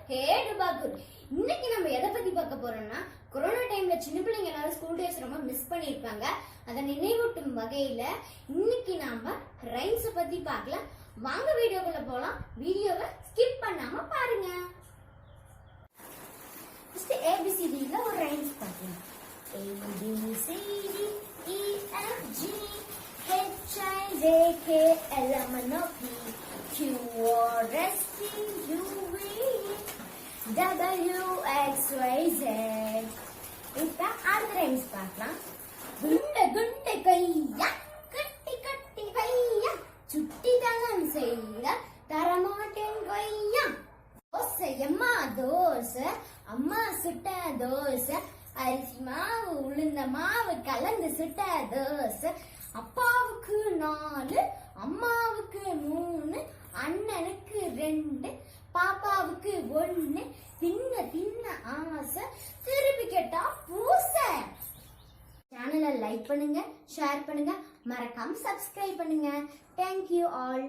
ஹே டுபாகுர். இன்னைக்கு நம்ம எதை பத்தி பார்க்க போறோம்னா, கொரோனா டைம்ல சின்ன பிள்ளைங்க எல்லாரும் ஸ்கூல் டேஸ் ரொம்ப மிஸ் பண்ணிருப்பாங்க. அதை நினைவூட்டும் வகையில இன்னைக்கு நாம ரைம்ஸ் பத்தி பார்க்கலாம். வாங்க வீடியோக்குள்ள போலாம். வீடியோவை ஸ்கிப் பண்ணாம பாருங்க. ஃபர்ஸ்ட் ABCDல ஒரு ரைம்ஸ் பார்க்கலாம். ABCD EFG HIJKLMNOP QRST UV WXYZ. இப்ப அடுத்த ரைம்ஸ் பார்க்கலாம். குண்டு குண்டு கையா கட்டி கட்டி கையா சுட்டி தங்கம் செய்த தரமாட்டேன் கொய்யா. தோசை அம்மா தோசை அம்மா சுட்ட தோசை அரிசி மாவு உளுந்த மாவு கலந்து சுட்ட தோசை. அப்பாவுக்கு 4 அம்மாவுக்கு 3 அண்ணனுக்கு 2 பாப்பாவுக்கு 1 தின்ன தின்ன ஆசை திருப்பி கேட்டா பூசை. சேனலை லைக் பண்ணுங்க, ஷேர் பண்ணுங்க, மறக்காம சப்ஸ்கிரைப் பண்ணுங்க. Thank you all.